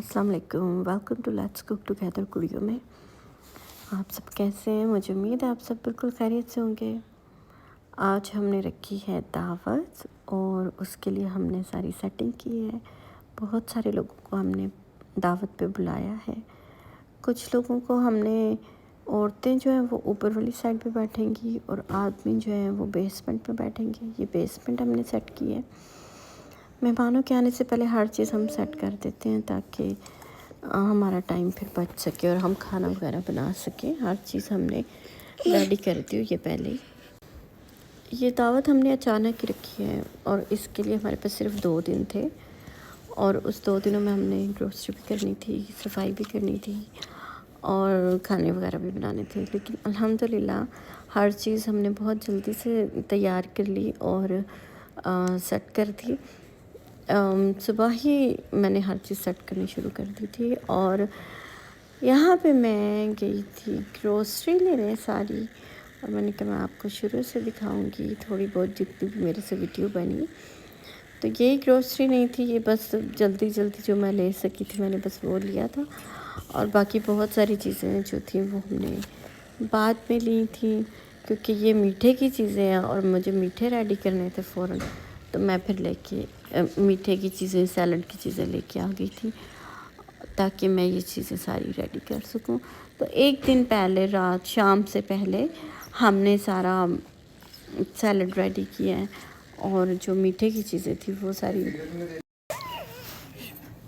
अस्सलाम वालेकुम, welcome to let's cook together कुड़ियों में। आप सब कैसे हैं? मुझे उम्मीद है आप सब बिल्कुल खैरियत से होंगे। आज हमने रखी है दावत और उसके लिए हमने सारी सेटिंग की है। बहुत सारे लोगों को हमने दावत पे बुलाया है। कुछ लोगों को हमने औरतें जो हैं वो ऊपर वाली साइड पे बैठेंगी और आदमी जो हैं वो बेसमेंट पे बैठेंगे। ये बेसमेंट हमने सेट की है। मेहमानों के आने से पहले हर चीज़ हम सेट कर देते हैं ताकि हमारा टाइम फिर बच सके और हम खाना वगैरह बना सकें। हर चीज़ हमने रेडी कर दी हुई है पहले ही। ये दावत हमने अचानक ही रखी है और इसके लिए हमारे पास सिर्फ 2 दिन थे और उस 2 दिनों में हमने ग्रोसरी भी करनी थी, सफाई भी करनी थी और खाने वगैरह भी बनाने थे। लेकिन अल्हम्दुलिल्लाह हर चीज़ हमने बहुत जल्दी से तैयार कर ली और सेट कर दी। सुबह ही मैंने हर चीज़ सेट करनी शुरू कर दी थी और यहाँ पे मैं गई थी ग्रोसरी लेने सारी। और मैंने कहा मैं आपको शुरू से दिखाऊंगी थोड़ी बहुत जितनी भी मेरे से वीडियो बनी। तो ये ग्रोसरी नहीं थी, ये बस जल्दी जल्दी जो मैं ले सकी थी मैंने बस वो लिया था और बाकी बहुत सारी चीज़ें जो थी वो हमने बाद में ली थी क्योंकि ये मीठे की चीज़ें हैं और मुझे मीठे रेडी करने थे फ़ौरन। तो मैं फिर लेके मीठे की चीज़ें, सैलड की चीज़ें लेके आ गई थी ताकि मैं ये चीज़ें सारी रेडी कर सकूं। तो एक दिन पहले रात शाम से पहले हमने सारा सैलड रेडी किया है और जो मीठे की चीज़ें थी वो सारी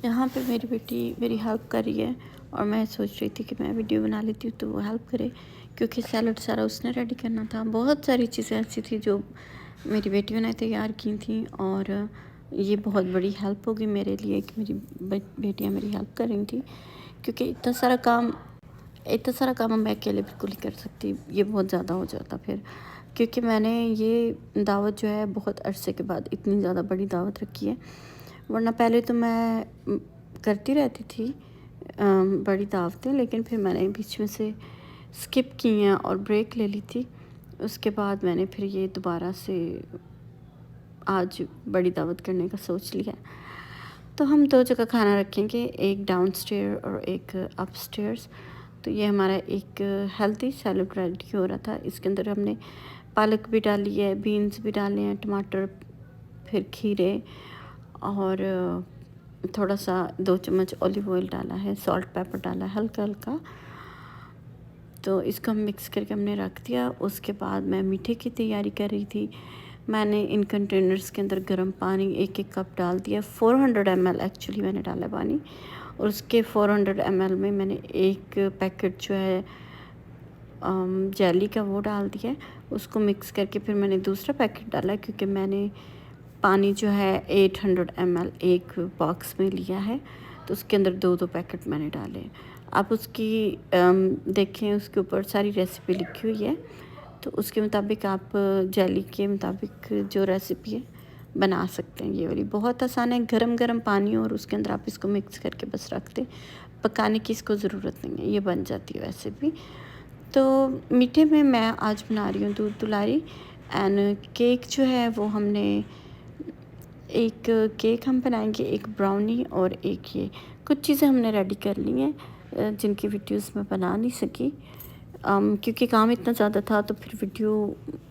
यहाँ पे मेरी बेटी मेरी हेल्प कर रही है और मैं सोच रही थी कि मैं वीडियो बना लेती हूँ तो वो हेल्प करे क्योंकि सैलड सारा उसने रेडी करना था। बहुत सारी चीज़ें ऐसी थी जो मेरी बेटियों ने तैयार की थी और ये बहुत बड़ी हेल्प होगी मेरे लिए कि मेरी बेटियाँ मेरी हेल्प कर रही थी क्योंकि इतना सारा काम मैं अकेले बिल्कुल नहीं कर सकती। ये बहुत ज़्यादा हो जाता फिर, क्योंकि मैंने ये दावत जो है बहुत अरसे के बाद इतनी ज़्यादा बड़ी दावत रखी है। वरना पहले तो मैं करती रहती थी बड़ी दावतें, लेकिन फिर मैंने बीच में से स्किप की हैं और ब्रेक ले ली थी। उसके बाद मैंने फिर ये दोबारा से आज बड़ी दावत करने का सोच लिया। तो हम 2 जगह खाना रखेंगे, एक डाउनस्टेयर और एक अपस्टेयर्स। तो ये हमारा एक हेल्दी सैलड रेडी हो रहा था। इसके अंदर हमने पालक भी डाली है, बीन्स भी डाले हैं, टमाटर, फिर खीरे और थोड़ा सा 2 चम्मच ऑलिव ऑयल डाला है, सॉल्ट पेपर डाला है हल्का हल्का। तो इसको हम मिक्स करके हमने रख दिया। उसके बाद मैं मीठे की तैयारी कर रही थी। मैंने इन कंटेनर्स के अंदर गर्म पानी 1-1 कप डाल दिया। 400 ml एक्चुअली मैंने डाला पानी और उसके 400 ml में मैंने एक पैकेट जो है जेली का वो डाल दिया। उसको मिक्स करके फिर मैंने दूसरा पैकेट डाला क्योंकि मैंने पानी जो है 800 ml एक बॉक्स में लिया है, तो उसके अंदर 2-2 पैकेट मैंने डाले। आप उसकी देखें, उसके ऊपर सारी रेसिपी लिखी हुई है, तो उसके मुताबिक आप जेली के मुताबिक जो रेसिपी है बना सकते हैं। ये वाली बहुत आसान है, गरम गरम पानी और उसके अंदर आप इसको मिक्स करके बस रख दें, पकाने की इसको ज़रूरत नहीं है, ये बन जाती है वैसे भी। तो मीठे में मैं आज बना रही हूँ दूध दुलारी एंड केक जो है वो हमने एक केक हम बनाएंगे, एक ब्राउनी और एक ये कुछ चीज़ें हमने रेडी कर ली हैं जिनकी वीडियोस मैं बना नहीं सकी क्योंकि काम इतना ज़्यादा था तो फिर वीडियो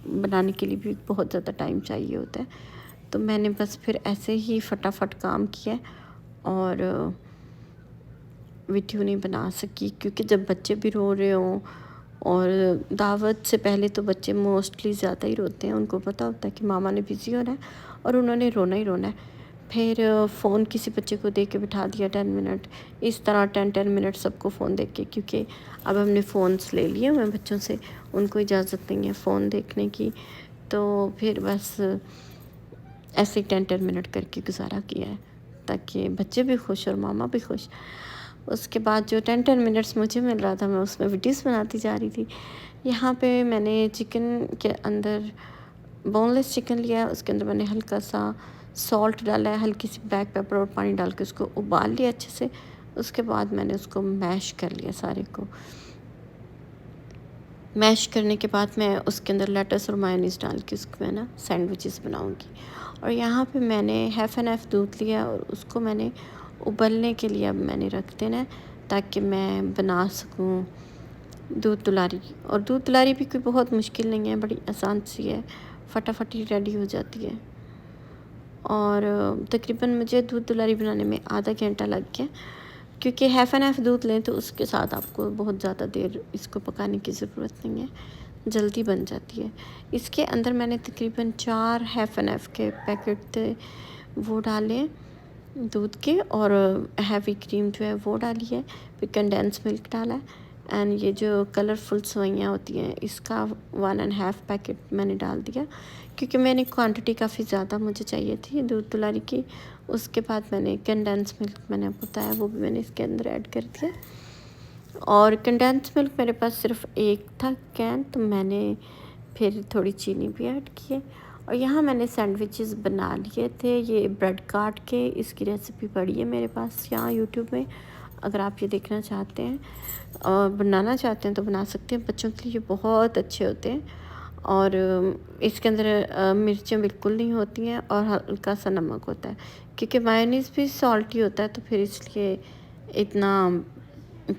बनाने के लिए भी बहुत ज़्यादा टाइम चाहिए होता है। तो मैंने बस फिर ऐसे ही फटाफट काम किया और वीडियो नहीं बना सकी क्योंकि जब बच्चे भी रो रहे हों और दावत से पहले तो बच्चे मोस्टली ज़्यादा ही रोते हैं, उनको पता होता है कि मामा ने बिज़ी होना है और उन्होंने रोना ही रोना है। फिर फ़ोन किसी बच्चे को दे के बिठा दिया 10 मिनट, इस तरह 10-10 मिनट सबको फ़ोन दे के, क्योंकि अब हमने फ़ोन्स ले लिए हुए बच्चों से, उनको इजाज़त नहीं है फ़ोन देखने की। तो फिर बस ऐसे ही 10-10 मिनट करके गुजारा किया है ताकि बच्चे भी खुश और मामा भी खुश। उसके बाद जो 10-10 मिनट्स मुझे मिल रहा था मैं उसमें वीडियोस बनाती जा रही थी। यहाँ पे मैंने चिकन के अंदर बोनलेस चिकन लिया, उसके अंदर मैंने हल्का सा सॉल्ट डाला है, हल्की सी ब्लैक पेपर और पानी डाल के उसको उबाल लिया अच्छे से। उसके बाद मैंने उसको मैश कर लिया सारे को। मैश करने के बाद मैं उसके अंदर लेटस और मायोनीज़ डाल के उसको मैं ना सैंडविचेस बनाऊंगी। और यहाँ पे मैंने हाफ़ एंड हाफ़ दूध लिया और उसको मैंने उबलने के लिए अब मैंने रख देना है ताकि मैं बना सकूं दूध दुलारी। और दूध दुलारी भी कोई बहुत मुश्किल नहीं है, बड़ी आसान सी है, फटाफट ही रेडी हो जाती है। और तकरीबन मुझे दूध दुलारी बनाने में आधा घंटा लग गया, क्योंकि हाफ़ एन हाफ़ दूध लें तो उसके साथ आपको बहुत ज़्यादा देर इसको पकाने की ज़रूरत नहीं है, जल्दी बन जाती है। इसके अंदर मैंने तकरीबन 4 हाफ़ एन हाफ़ के पैकेट थे वो डाले दूध के, और हैवी क्रीम जो है वो डाली है, फिर कंडेंस मिल्क डाला है, एंड ये जो कलरफुल सेवइयाँ होती हैं इसका 1.5 पैकेट मैंने डाल दिया, क्योंकि मैंने क्वांटिटी काफ़ी ज़्यादा मुझे चाहिए थी दूध दुलारी की। उसके बाद मैंने कंडेंस मिल्क मैंने आपको बताया वो भी मैंने इसके अंदर ऐड कर दिया, और कंडेंस मिल्क मेरे पास सिर्फ एक था कैन, तो मैंने फिर थोड़ी चीनी भी ऐड की है। और यहाँ मैंने सैंडविचेस बना लिए थे, ये ब्रेड काट के, इसकी रेसिपी पड़ी है मेरे पास यहाँ यूट्यूब में, अगर आप ये देखना चाहते हैं और बनाना चाहते हैं तो बना सकते हैं। बच्चों के लिए बहुत अच्छे होते हैं, और इसके अंदर मिर्चें बिल्कुल नहीं होती हैं और हल्का सा नमक होता है, क्योंकि मायोनीज़ भी सॉल्टी होता है, तो फिर इसलिए इतना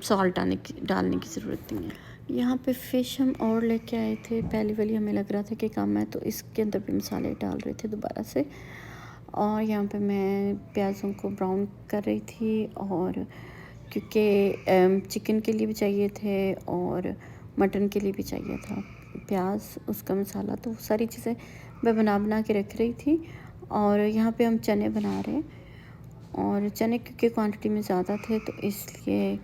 सॉल्ट डालने की ज़रूरत नहीं है। यहाँ पे फ़िश हम और लेके आए थे, पहली वाली हमें लग रहा था कि कम है, तो इसके अंदर भी मसाले डाल रहे थे दोबारा से। और यहाँ पे मैं प्याज़ों को ब्राउन कर रही थी, और क्योंकि चिकन के लिए भी चाहिए थे और मटन के लिए भी चाहिए था प्याज, उसका मसाला, तो सारी चीज़ें मैं बना के रख रही थी। और यहाँ पे हम चने बना रहे हैं, और चने क्योंकि क्वांटिटी में ज़्यादा थे तो इसलिए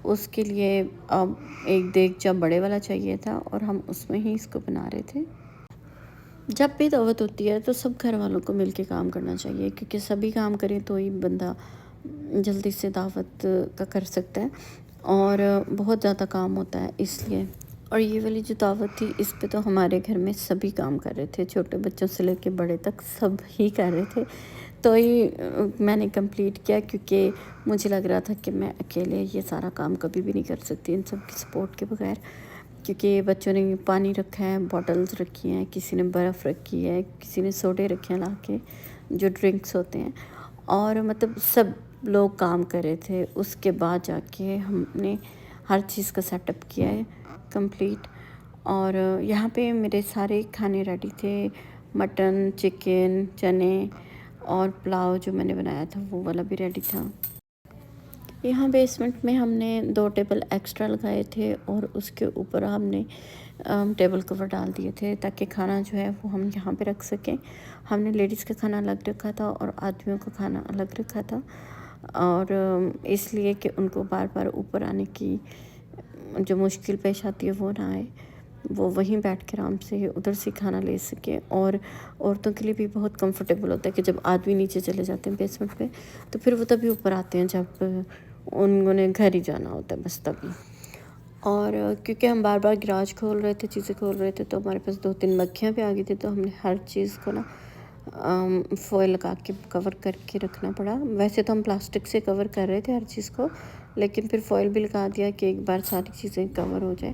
उसके लिए अब एक देगचा बड़े वाला चाहिए था, और हम उसमें ही इसको बना रहे थे। जब भी दावत होती है तो सब घर वालों को मिलके काम करना चाहिए, क्योंकि सभी काम करें तो ही बंदा जल्दी से दावत का कर सकता है, और बहुत ज़्यादा काम होता है इसलिए। और ये वाली जो दावत थी इस पे तो हमारे घर में सभी काम कर रहे थे, छोटे बच्चों से लेके बड़े तक सब ही कर रहे थे। तो ये मैंने कंप्लीट किया, क्योंकि मुझे लग रहा था कि मैं अकेले ये सारा काम कभी भी नहीं कर सकती इन सब की सपोर्ट के बगैर, क्योंकि बच्चों ने पानी रखा है, बॉटल्स रखी हैं, किसी ने बर्फ़ रखी है, किसी ने सोडे रखे हैं ला के, जो ड्रिंक्स होते हैं, और मतलब सब लोग काम कर रहे थे। उसके बाद जाके हमने हर चीज़ का सेटअप किया है कंप्लीट। और यहाँ पे मेरे सारे खाने रेडी थे, मटन, चिकन, चने, और पुलाव जो मैंने बनाया था वो वाला भी रेडी था। यहाँ बेसमेंट में हमने 2 टेबल एक्स्ट्रा लगाए थे, और उसके ऊपर हमने टेबल कवर डाल दिए थे ताकि खाना जो है वो हम यहाँ पे रख सकें। हमने लेडीज़ का खाना अलग रखा था और आदमियों का खाना अलग रखा था, और इसलिए कि उनको बार बार ऊपर आने की जो मुश्किल पेश आती है वो ना आए, वो वहीं बैठ के आराम से उधर से खाना ले सके। और औरतों के लिए भी बहुत कंफर्टेबल होता है कि जब आदमी नीचे चले जाते हैं बेसमेंट पे, तो फिर वो तभी ऊपर आते हैं जब उन्होंने घर ही जाना होता है, बस तभी। और क्योंकि हम बार बार गिराज खोल रहे थे, चीज़ें खोल रहे थे, तो हमारे पास 2-3 मक्खियाँ भी आ गई थी, तो हमने हर चीज़ को ना फॉयल लगा के कवर करके रखना पड़ा। वैसे तो हम प्लास्टिक से कवर कर रहे थे हर चीज़ को, लेकिन फिर फॉयल भी लगा दिया कि एक बार सारी चीज़ें कवर हो जाए।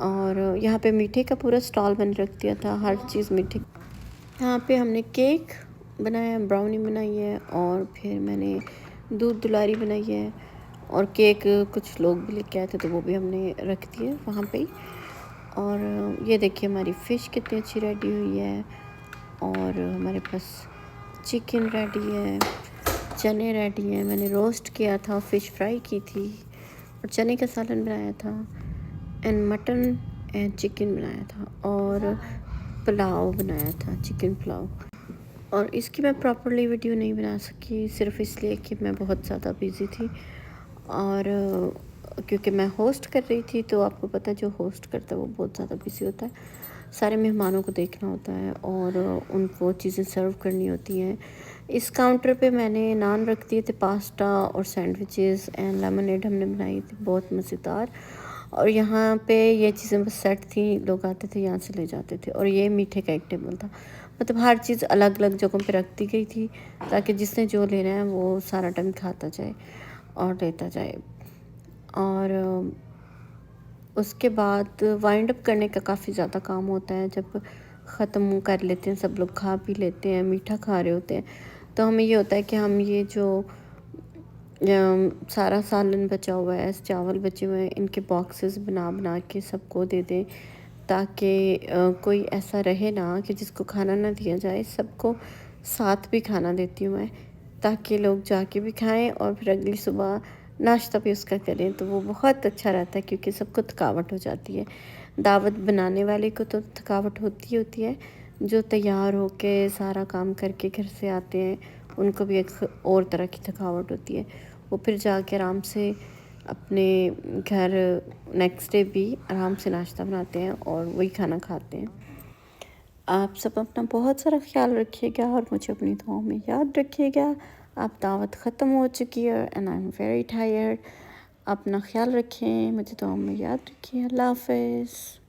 और यहाँ पे मीठे का पूरा स्टॉल बन रख दिया था, हर चीज़ मीठे। यहाँ पे हमने केक बनाया, ब्राउनी बनाई है, और फिर मैंने दूध दुलारी बनाई है, और केक कुछ लोग भी लेके आए थे तो वो भी हमने रख दिए वहाँ पे ही। और ये देखिए हमारी फ़िश कितनी अच्छी रेडी हुई है, और हमारे पास चिकन रेडी है, चने रेडी हैं, मैंने रोस्ट किया था, फ़िश फ्राई की थी, और चने का सालन बनाया था, एंड मटन एंड चिकन बनाया था, और पुलाव बनाया था, चिकन पुलाव। और इसकी मैं प्रॉपरली वीडियो नहीं बना सकी, सिर्फ इसलिए कि मैं बहुत ज़्यादा बिज़ी थी, और क्योंकि मैं होस्ट कर रही थी, तो आपको पता है जो होस्ट करता है वो बहुत ज़्यादा बिज़ी होता है, सारे मेहमानों को देखना होता है और उनको चीज़ें सर्व करनी होती हैं। इस काउंटर पे मैंने नान रख दिए थे, पास्ता और सैंडविचेस एंड लेमनेड हमने बनाई थी, बहुत मज़ेदार। और यहाँ पे ये चीज़ें बस सेट थी, लोग आते थे यहाँ से ले जाते थे। और ये मीठे का एक टेबल था, मतलब हर चीज़ अलग अलग जगहों पे रख दी गई थी ताकि जिसने जो लेना है वो सारा टाइम खाता जाए और लेता जाए। और उसके बाद वाइंड अप करने का काफ़ी ज़्यादा काम होता है, जब ख़त्म कर लेते हैं, सब लोग खा पी लेते हैं, मीठा खा रहे होते हैं, तो हमें ये होता है कि हम ये जो सारा सालन बचा हुआ है, चावल बचे हुए हैं, इनके बॉक्सेस बना बना के सबको दे दें, ताकि कोई ऐसा रहे ना कि जिसको खाना ना दिया जाए। सबको साथ भी खाना देती हूँ मैं, ताकि लोग जाके भी खाएं और फिर अगली सुबह नाश्ता भी उसका करें, तो वो बहुत अच्छा रहता है, क्योंकि सबको थकावट हो जाती है। दावत बनाने वाले को तो थकावट होती है, जो तैयार होके सारा काम करके घर से आते हैं उनको भी एक और तरह की थकावट होती है। वो फिर जाके आराम से अपने घर नेक्स्ट डे भी आराम से नाश्ता बनाते हैं और वही खाना खाते हैं। आप सब अपना बहुत सारा ख्याल रखिएगा और मुझे अपनी दुआओं में याद रखिएगा। अब दावत ख़त्म हो चुकी है and I am very tired. अपना ख्याल रखें, मुझे दुआओं में याद रखिए। अल्लाह हाफ़िज़।